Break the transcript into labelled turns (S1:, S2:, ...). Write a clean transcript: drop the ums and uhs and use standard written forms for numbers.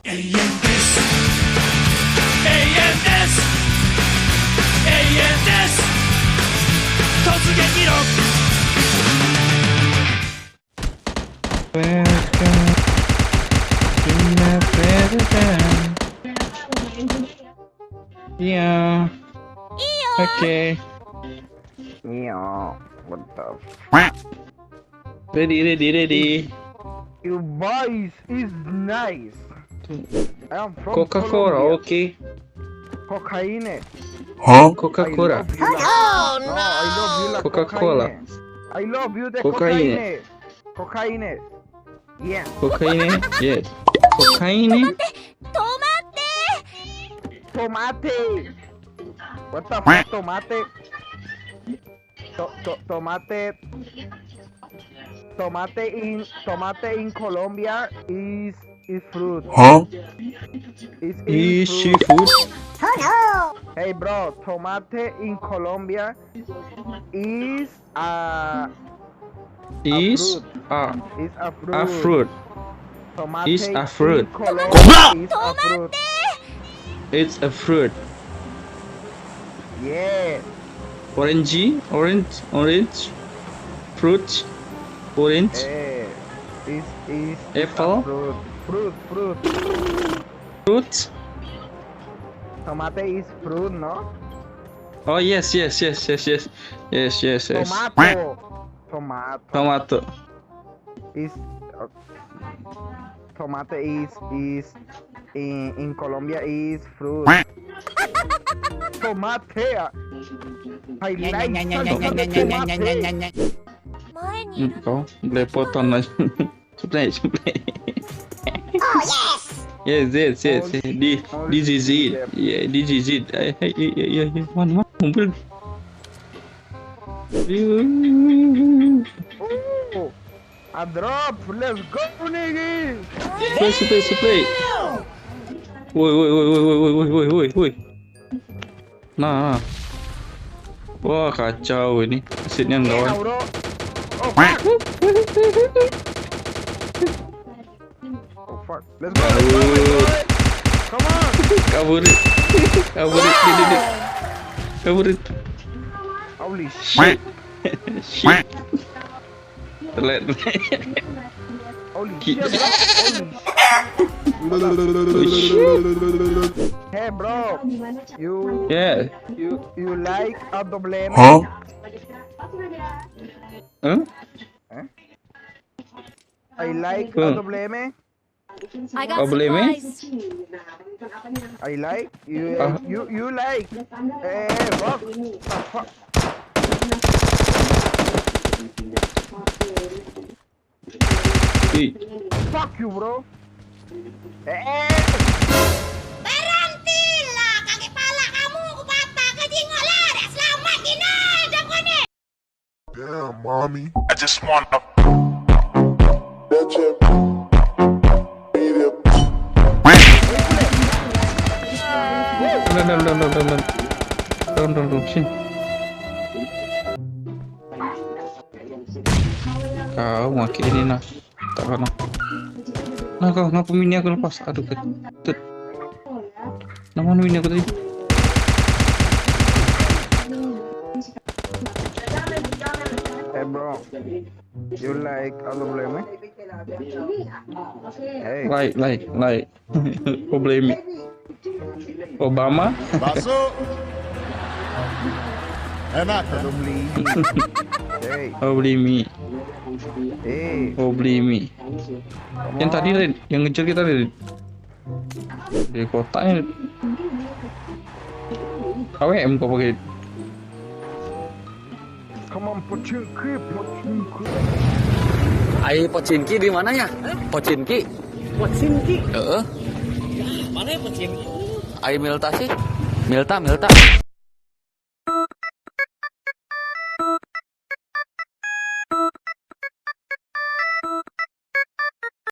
S1: Iya. Oke.
S2: Iya, mantap.
S1: Ready.
S2: Your voice is nice. I am from
S1: Coca-Cola,
S2: Colombia.
S1: okay.
S2: Cocaine.
S1: Coca-Cola.
S2: I love you like
S1: Coca-Cola.
S2: I love you the
S1: Cocaine.
S2: Cocaine. Yeah.
S1: Cocaine, yes. Cocaine.
S2: Tomate. What the fuck, tomate? Tomate in Colombia is fruit.
S1: Is seafood?
S2: Hey bro, tomate in Colombia is
S1: Is a fruit.
S2: Tomate
S1: Is a fruit.
S2: in Colombia is a fruit.
S1: It's a fruit.
S2: Yeah.
S1: Orange. Fruit. Orange.
S2: Is
S1: Apple.
S2: Fruit.
S1: Fruit.
S2: Tomate is fruit, no?
S1: Oh yes.
S2: Tomato.
S1: Tomato.
S2: Is tomate is in Colombia is fruit. Tomate. I like tomate.
S1: Kau belepotan aja. Suplai.
S3: Oh yes.
S1: Yes. This is it. Yeah, this is it. Yeah. Mana mobil.
S2: Oh, a drop. Let's go, nigga.
S1: Supply. Woi. Nah. Wah, kacau ini. Mesinnya kawan.
S2: Bro. Oh fuck. Let's go. Come on.
S1: Kaburit.
S2: Holy shit.
S1: Terlihat.
S2: Holy shit, bro. Hey, bro. You like a double?
S1: Huh?
S2: I like a double.
S3: I got
S1: Oh, boleh, meh?
S3: supplies.
S2: I like you like. Hey, fuck. Fuck. Fuck you, bro.
S3: Berhentilah, kaki pala kamu patah ke jinggolan. Selamat dina, jangkone.
S4: Damn, mommy. I just wanna.
S1: Down, sini. Kau maki ini nah, tak kena. Nah kau ngapa mini aku lepas? Aduh ketut. Nama mini aku tadi.
S2: Hey, bro. You like a double? Hey.
S1: Like. Problem. Obama.
S4: Masuk. Enak.
S2: Hey.
S1: Beli mie.
S2: Hey.
S1: Beli mie. Yang tadi Red, yang ngejar kita Red. Di kotanya. KWM kau pakai.
S2: Come on, pochinki.
S5: Ai Pochinki di mana ya? Pochinki.
S6: Pochinki?
S5: Heeh.
S6: Mana ya Pochinki?
S5: Ai Milta sih. Milta.